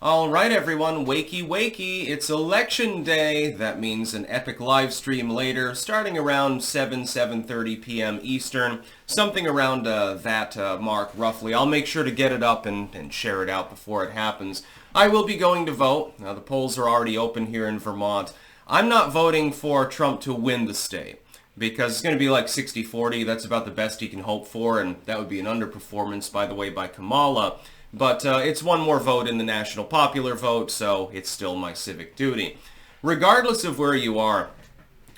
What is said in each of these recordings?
All right, everyone, wakey wakey, it's election day. That means an epic live stream later, starting around 7:30 p.m. Eastern, something around that mark, roughly. I'll make sure to get it up and share it out before it happens. I will be going to vote. Now, the polls are already open here in Vermont. I'm not voting for Trump to win the state, because it's going to be like 60-40. That's about the best he can hope for, and that would be an underperformance, by the way, by Kamala. But it's one more vote in the national popular vote, so it's still my civic duty. Regardless of where you are,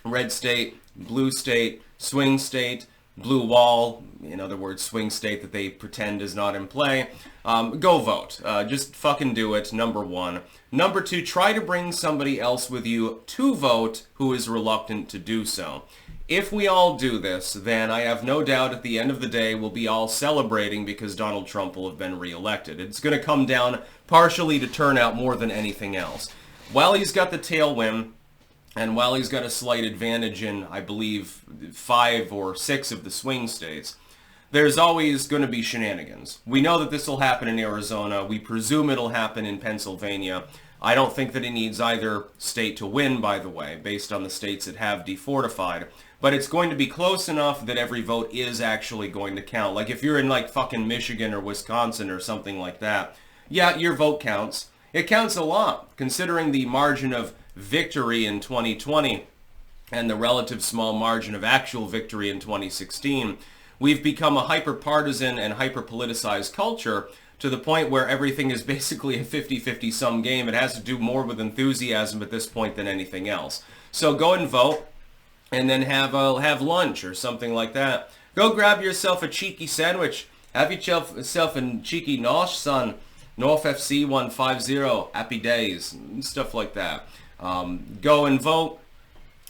red state, blue state, swing state, blue wall, in other words, swing state that they pretend is not in play, go vote. Just fucking do it, number one. Number two, try to bring somebody else with you to vote who is reluctant to do so. If we all do this, then I have no doubt at the end of the day we'll be all celebrating because Donald Trump will have been reelected. It's going to come down partially to turnout more than anything else. While he's got the tailwind, and while he's got a slight advantage in, I believe, 5 or 6 of the swing states, there's always going to be shenanigans. We know that this will happen in Arizona. We presume it'll happen in Pennsylvania. I don't think that he needs either state to win, by the way, based on the states that have defortified. But it's going to be close enough that every vote is actually going to count. Like if you're in like fucking Michigan or Wisconsin or something like that, yeah, your vote counts. It counts a lot, considering the margin of victory in 2020 and the relative small margin of actual victory in 2016. We've become a hyper-partisan and hyper-politicized culture to the point where everything is basically a 50-50 sum game. It has to do more with enthusiasm at this point than anything else. So go and vote, and then have lunch or something like that. Go grab yourself a cheeky sandwich. Have yourself a cheeky nosh, son. North FC 150. Happy days. Stuff like that. Go and vote.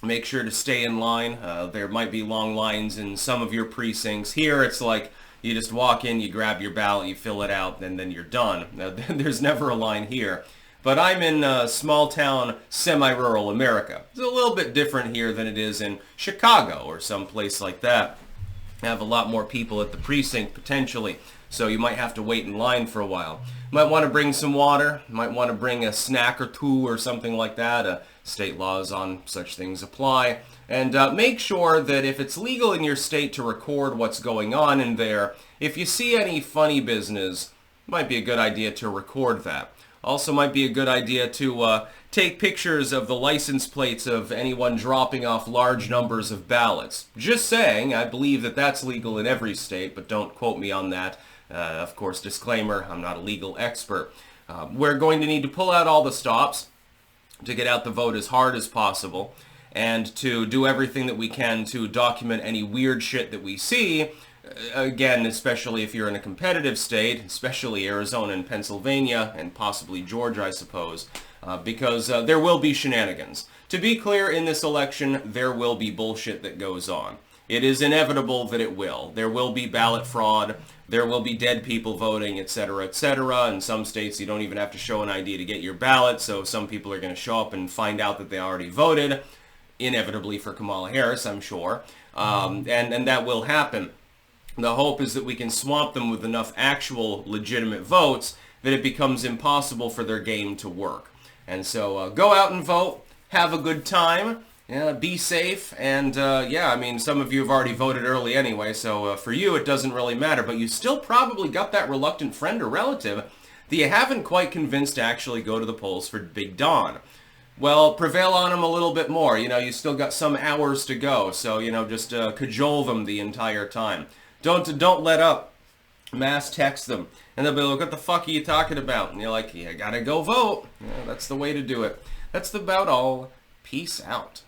Make sure to stay in line. There might be long lines in some of your precincts. Here it's like you just walk in, you grab your ballot, you fill it out, and then you're done. Now, there's never a line here. But I'm in small-town, semi-rural America. It's a little bit different here than it is in Chicago or someplace like that. Have a lot more people at the precinct, potentially, so you might have to wait in line for a while. Might want to bring some water. Might want to bring a snack or two or something like that. State laws on such things apply. And make sure that if it's legal in your state to record what's going on in there, if you see any funny business, it might be a good idea to record that. Also might be a good idea to take pictures of the license plates of anyone dropping off large numbers of ballots. Just saying, I believe that that's legal in every state, but don't quote me on that. Of course, disclaimer, I'm not a legal expert. We're going to need to pull out all the stops to get out the vote as hard as possible, and to do everything that we can to document any weird shit that we see. Again, especially if you're in a competitive state, especially Arizona and Pennsylvania, and possibly Georgia, I suppose, because there will be shenanigans. To be clear, in this election, there will be bullshit that goes on. It is inevitable that it will. There will be ballot fraud, there will be dead people voting, etc., etc. In some states, you don't even have to show an ID to get your ballot, so some people are going to show up and find out that they already voted, inevitably for Kamala Harris, I'm sure, and that will happen. The hope is that we can swamp them with enough actual legitimate votes that it becomes impossible for their game to work. And so go out and vote, have a good time, be safe, and yeah, I mean, some of you have already voted early anyway, so for you it doesn't really matter, but you still probably got that reluctant friend or relative that you haven't quite convinced to actually go to the polls for Big Dawn. Well, prevail on them a little bit more. You still got some hours to go, so, just cajole them the entire time. Don't let up. Mass text them. And they'll be like, what the fuck are you talking about? And you're like, you gotta go vote. Yeah, that's the way to do it. That's about all. Peace out.